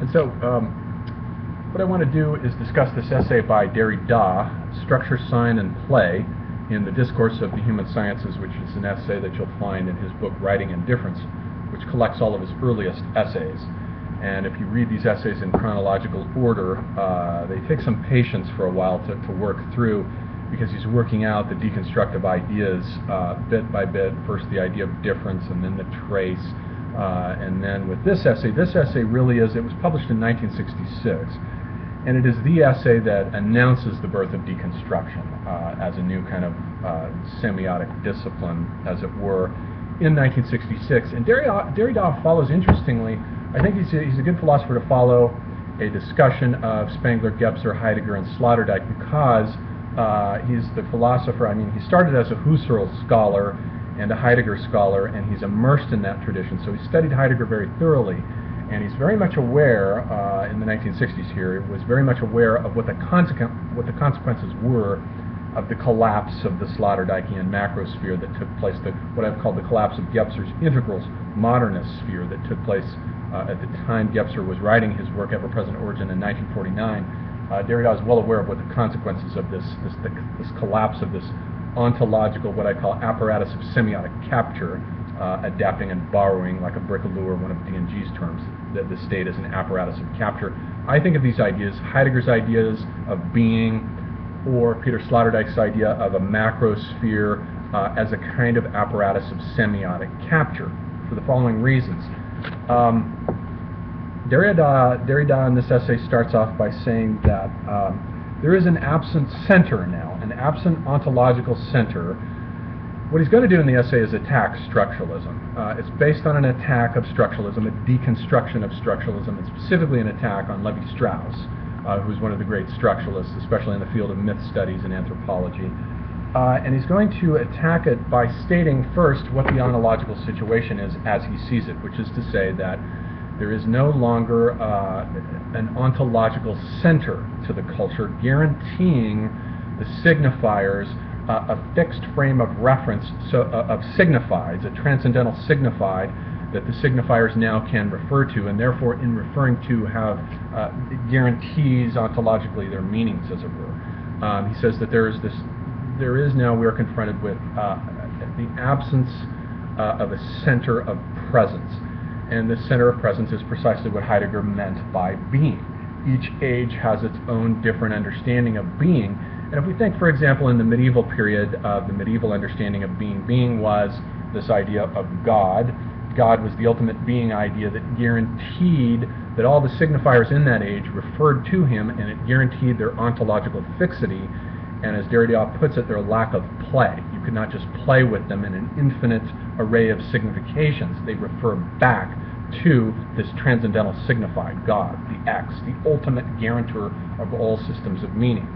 And so what I want to do is discuss this essay by Derrida, Structure, Sign, and Play, in the Discourse of the Human Sciences, which is an essay that you'll find in his book Writing and Difference, which collects all of his earliest essays. And if you read these essays in chronological order, they take some patience for a while to work through, because he's working out the deconstructive ideas bit by bit. First the idea of difference, and then the trace, and then with this essay really is, it was published in 1966, and it is the essay that announces the birth of deconstruction as a new kind of semiotic discipline, as it were, in 1966. And Derrida follows, interestingly, I think he's a good philosopher to follow a discussion of Spengler, Gebser, Heidegger, and Sloterdijk, because he's the philosopher. I mean, he started as a Husserl scholar and a Heidegger scholar, and he's immersed in that tradition. So he studied Heidegger very thoroughly, and he's very much aware, in the 1960s here, was very much aware of what the consequences were of the collapse of the Sloterdijkian macrosphere that took place, what I've called the collapse of Gebser's integrals modernist sphere that took place at the time Gebser was writing his work Ever-Present Origin in 1949. Derrida is well aware of what the consequences of this collapse of this ontological, what I call apparatus of semiotic capture, adapting and borrowing, like a bricoleur, one of D&G's terms, that the state is an apparatus of capture. I think of these ideas, Heidegger's ideas of being, or Peter Sloterdijk's idea of a macrosphere, as a kind of apparatus of semiotic capture, for the following reasons. Derrida in this essay starts off by saying that there is an absent center now, an absent ontological center. What he's going to do in the essay is attack structuralism. It's based on an attack of structuralism, a deconstruction of structuralism, and specifically an attack on Levi-Strauss, who's one of the great structuralists, especially in the field of myth studies and anthropology. And he's going to attack it by stating first what the ontological situation is as he sees it, which is to say that there is no longer an ontological center to the culture, guaranteeing the signifiers a fixed frame of reference, of signifieds, a transcendental signified that the signifiers now can refer to, and therefore in referring to have guarantees ontologically their meanings, as it were. He says that we are confronted with the absence of a center of presence. And this center of presence is precisely what Heidegger meant by being. Each age has its own different understanding of being. And if we think, for example, in the medieval period, the medieval understanding of being was this idea of God. God was the ultimate being idea that guaranteed that all the signifiers in that age referred to him, and it guaranteed their ontological fixity, and as Derrida puts it, their lack of play. You could not just play with them in an infinite array of significations. They refer back to this transcendental signified God, the X, the ultimate guarantor of all systems of meaning.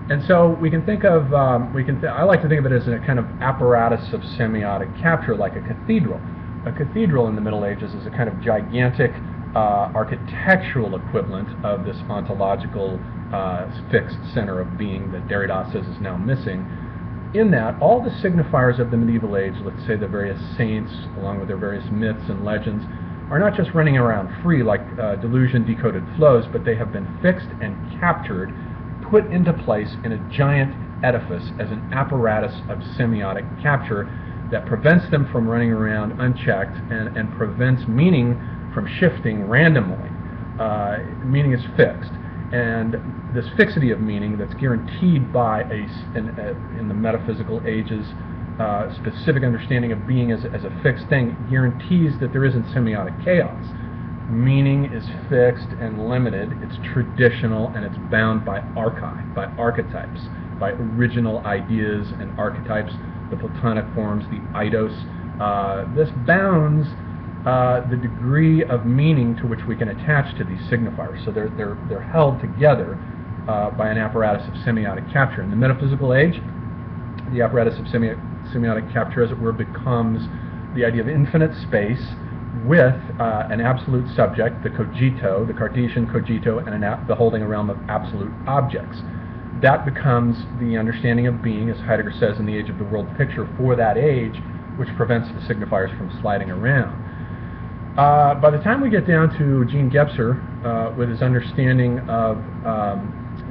And so we can think of, I like to think of it as a kind of apparatus of semiotic capture, like a cathedral. A cathedral in the Middle Ages is a kind of gigantic architectural equivalent of this ontological fixed center of being that Derrida says is now missing. In that, all the signifiers of the medieval age, let's say the various saints, along with their various myths and legends, are not just running around free like delusion decoded flows, but they have been fixed and captured, put into place in a giant edifice as an apparatus of semiotic capture that prevents them from running around unchecked and prevents meaning from shifting randomly. Meaning is fixed. And this fixity of meaning that's guaranteed by in the metaphysical ages, specific understanding of being as a fixed thing, guarantees that there isn't semiotic chaos. Meaning is fixed and limited, it's traditional, and it's bound by archai, by archetypes, by original ideas and archetypes, the Platonic forms, the eidos. This bounds the degree of meaning to which we can attach to these signifiers. So they're held together by an apparatus of semiotic capture. In the metaphysical age, the apparatus of semiotic capture, as it were, becomes the idea of infinite space with an absolute subject, the cogito, the Cartesian cogito, and the holding a realm of absolute objects. That becomes the understanding of being, as Heidegger says in the Age of the World picture, for that age, which prevents the signifiers from sliding around. By the time we get down to Jean Gebser, with his understanding of,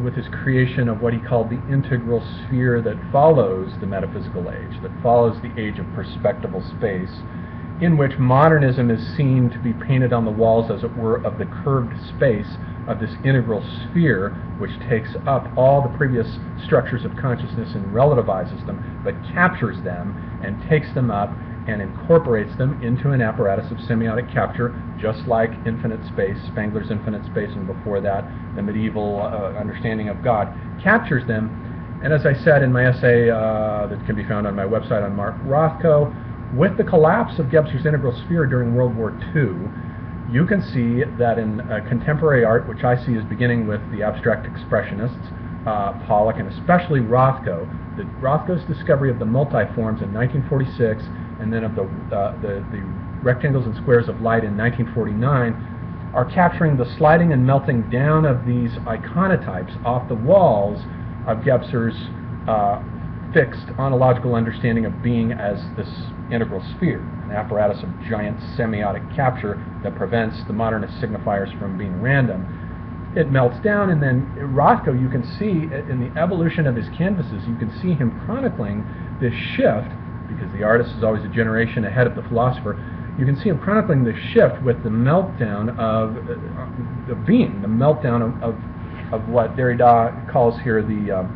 with his creation of what he called the integral sphere that follows the metaphysical age, that follows the age of perspectival space, in which modernism is seen to be painted on the walls, as it were, of the curved space of this integral sphere, which takes up all the previous structures of consciousness and relativizes them, but captures them and takes them up and incorporates them into an apparatus of semiotic capture, just like infinite space, Spengler's infinite space, and before that, the medieval understanding of God, captures them. And as I said in my essay that can be found on my website on Mark Rothko, with the collapse of Gebser's integral sphere during World War II, you can see that in contemporary art, which I see as beginning with the abstract expressionists, Pollock, and especially Rothko, Rothko's discovery of the multiforms in 1946, and then of the rectangles and squares of light in 1949, are capturing the sliding and melting down of these iconotypes off the walls of Gebser's fixed ontological understanding of being as this integral sphere, an apparatus of giant semiotic capture that prevents the modernist signifiers from being random. It melts down, and then Rothko, you can see in the evolution of his canvases, you can see him chronicling this shift, because the artist is always a generation ahead of the philosopher. You can see him chronicling this shift with the meltdown of being, the meltdown of what Derrida calls here the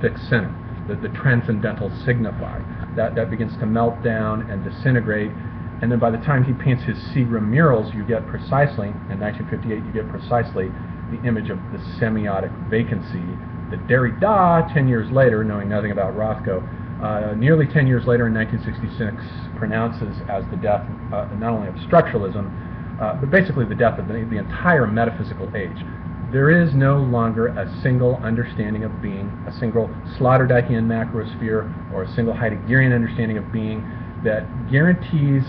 fixed center, the transcendental signifier. That begins to melt down and disintegrate, and then by the time he paints his Seagram murals, you get precisely, in 1958, you get precisely the image of the semiotic vacancy that Derrida, 10 years later, knowing nothing about Rothko, nearly 10 years later in 1966, pronounces as the death not only of structuralism, but basically the death of the entire metaphysical age. There is no longer a single understanding of being, a single Sloterdijkian macrosphere, or a single Heideggerian understanding of being that guarantees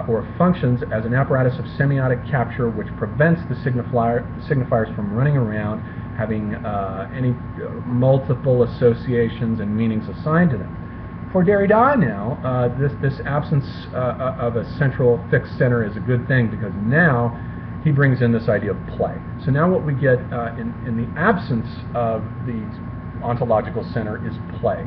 or functions as an apparatus of semiotic capture which prevents the signifiers from running around, having any multiple associations and meanings assigned to them. For Derrida now, this absence of a central fixed center is a good thing, because now he brings in this idea of play. So now what we get in the absence of the ontological center is play.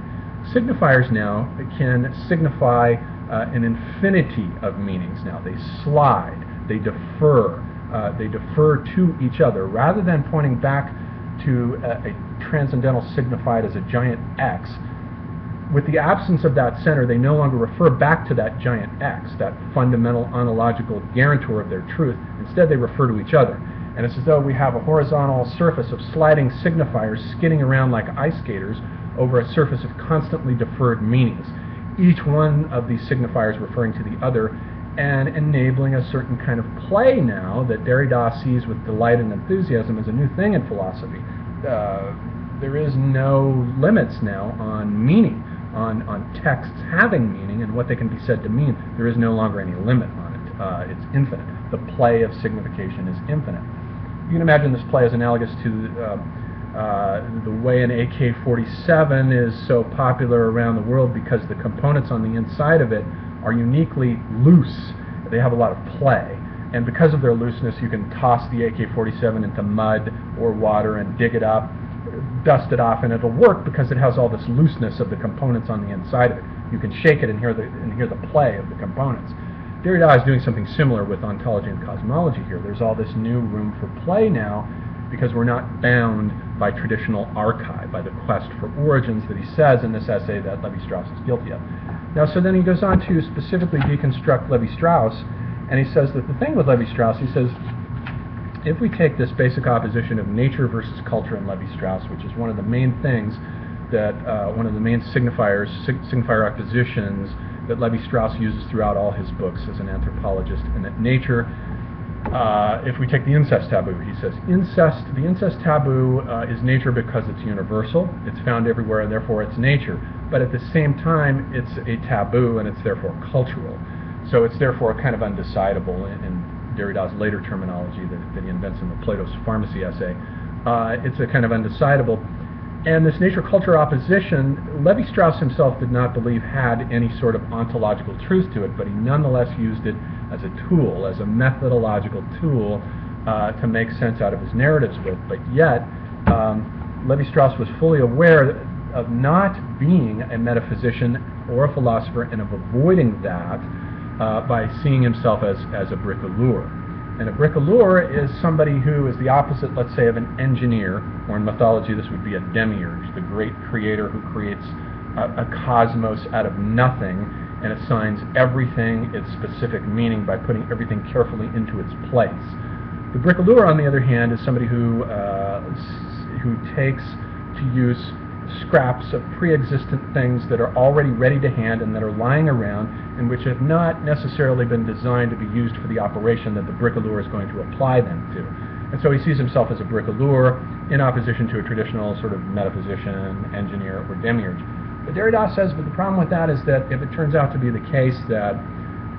Signifiers now can signify an infinity of meanings now. They slide, they defer to each other, rather than pointing back to a transcendental signified as a giant X. With the absence of that center, they no longer refer back to that giant X, that fundamental ontological guarantor of their truth. Instead, they refer to each other. And it's as though we have a horizontal surface of sliding signifiers skidding around like ice skaters over a surface of constantly deferred meanings, each one of these signifiers referring to the other, and enabling a certain kind of play now that Derrida sees with delight and enthusiasm as a new thing in philosophy. There is no limits now on meaning, on texts having meaning and what they can be said to mean. There is no longer any limit on it. It's infinite. The play of signification is infinite. You can imagine this play as analogous to the way an AK-47 is so popular around the world, because the components on the inside of it are uniquely loose. They have a lot of play. And because of their looseness, you can toss the AK-47 into mud or water and dig it up, dust it off, and it'll work because it has all this looseness of the components on the inside of it. You can shake it and hear the play of the components. Derrida is doing something similar with ontology and cosmology here. There's all this new room for play now, because we're not bound by traditional archive, by the quest for origins that he says in this essay that Levi-Strauss is guilty of. Now, so then he goes on to specifically deconstruct Levi-Strauss, and he says that the thing with Levi-Strauss, he says, if we take this basic opposition of nature versus culture in Levi-Strauss, which is one of the main things that, one of the main signifier oppositions that Levi-Strauss uses throughout all his books as an anthropologist, and that nature, if we take the incest taboo, he says, the incest taboo is nature because it's universal, it's found everywhere, and therefore it's nature. But at the same time, it's a taboo, and it's therefore cultural. So it's therefore kind of undecidable in Derrida's later terminology that he invents in the Plato's Pharmacy essay. It's a kind of undecidable. And this nature-culture opposition, Levi-Strauss himself did not believe had any sort of ontological truth to it, but he nonetheless used it as a tool, as a methodological tool to make sense out of his narratives with. But yet, Levi-Strauss was fully aware of not being a metaphysician or a philosopher, and of avoiding that by seeing himself as a bricoleur. And a bricoleur is somebody who is the opposite, let's say, of an engineer, or in mythology this would be a demiurge, the great creator who creates a cosmos out of nothing and assigns everything its specific meaning by putting everything carefully into its place. The bricoleur, on the other hand, is somebody who takes to use scraps of pre-existent things that are already ready to hand and that are lying around and which have not necessarily been designed to be used for the operation that the bricoleur is going to apply them to. And so he sees himself as a bricoleur in opposition to a traditional sort of metaphysician, engineer, or demiurge. But Derrida says that the problem with that is that if it turns out to be the case that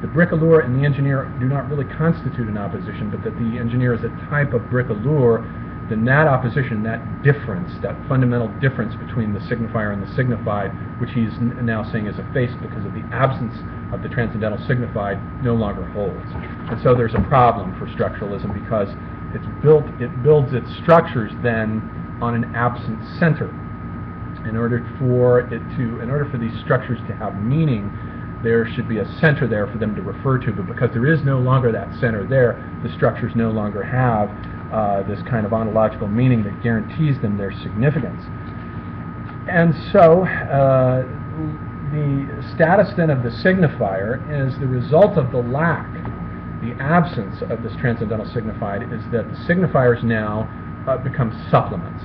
the bricoleur and the engineer do not really constitute an opposition, but that the engineer is a type of bricoleur, then that opposition, that difference, that fundamental difference between the signifier and the signified, which he's now saying is effaced because of the absence of the transcendental signified, no longer holds. And so there's a problem for structuralism because it builds its structures then on an absent center. In order for these structures to have meaning, there should be a center there for them to refer to, but because there is no longer that center there, the structures no longer have this kind of ontological meaning that guarantees them their significance. And so the status then of the signifier is the result of the lack, the absence of this transcendental signified, is that the signifiers now become supplements.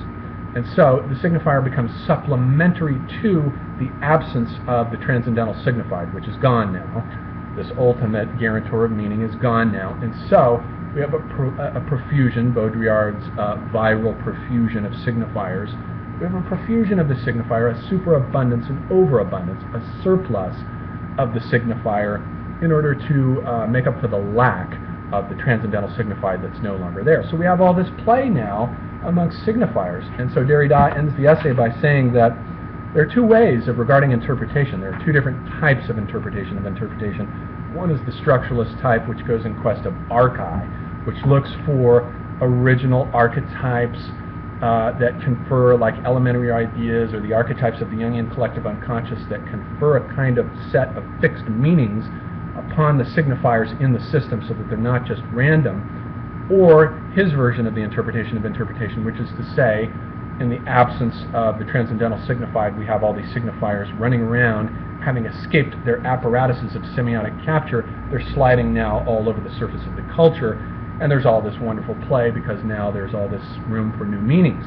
And so the signifier becomes supplementary to the absence of the transcendental signified, which is gone now. This ultimate guarantor of meaning is gone now. And so we have a profusion, Baudrillard's viral profusion of signifiers. We have a profusion of the signifier, a superabundance, an overabundance, a surplus of the signifier in order to make up for the lack of the transcendental signified that's no longer there. So we have all this play now amongst signifiers. And so Derrida ends the essay by saying that there are two ways of regarding interpretation. There are two different types of interpretation. One is the structuralist type, which goes in quest of archai, which looks for original archetypes that confer, like elementary ideas, or the archetypes of the Jungian collective unconscious that confer a kind of set of fixed meanings upon the signifiers in the system so that they're not just random, or his version of the interpretation of interpretation, which is to say, in the absence of the transcendental signified, we have all these signifiers running around, having escaped their apparatuses of semiotic capture. They're sliding now all over the surface of the culture, and there's all this wonderful play because now there's all this room for new meanings.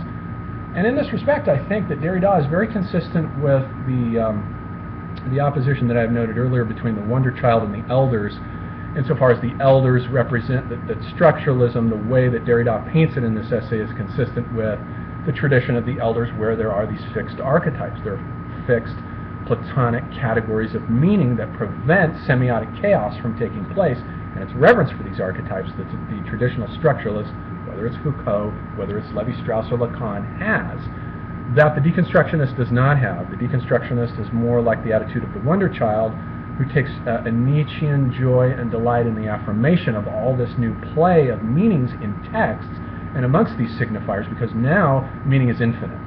And in this respect, I think that Derrida is very consistent with the opposition that I've noted earlier between the wonder child and the elders, insofar as the elders represent that structuralism, the way that Derrida paints it in this essay, is consistent with the tradition of the elders, where there are these fixed archetypes. There are fixed Platonic categories of meaning that prevent semiotic chaos from taking place, and it's reverence for these archetypes that the traditional structuralist, whether it's Foucault, whether it's Levi-Strauss or Lacan, has, that the deconstructionist does not have. The deconstructionist is more like the attitude of the wonder child, who takes a Nietzschean joy and delight in the affirmation of all this new play of meanings in texts and amongst these signifiers, because now meaning is infinite.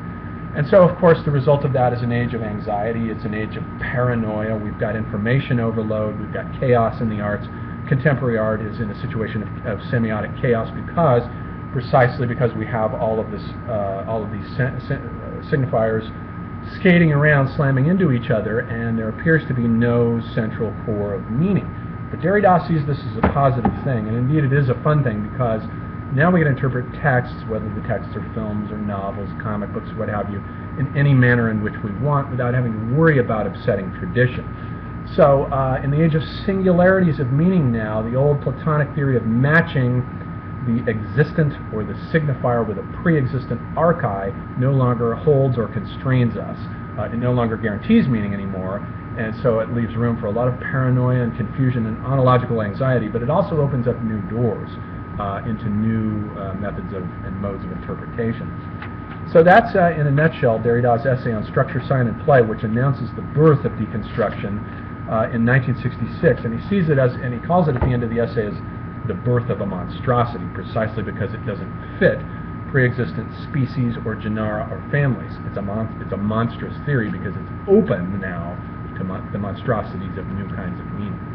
And so, of course, the result of that is an age of anxiety. It's an age of paranoia. We've got information overload. We've got chaos in the arts. Contemporary art is in a situation of semiotic chaos precisely because we have all of these signifiers skating around, slamming into each other, and there appears to be no central core of meaning. But Derrida sees this as a positive thing, and indeed it is a fun thing, because now we can interpret texts, whether the texts are films or novels, comic books, what have you, in any manner in which we want without having to worry about upsetting tradition. So in the age of singularities of meaning now, the old Platonic theory of matching the existent or the signifier with a pre-existent archai no longer holds or constrains us. It no longer guarantees meaning anymore, and so it leaves room for a lot of paranoia and confusion and ontological anxiety, but it also opens up new doors into new methods and modes of interpretation. So that's, in a nutshell, Derrida's essay on structure, sign, and play, which announces the birth of deconstruction in 1966, and he sees it as, and he calls it at the end of the essay as the birth of a monstrosity, precisely because it doesn't fit pre-existent species or genera or families. It's a monstrous theory because it's open now to the monstrosities of new kinds of meaning.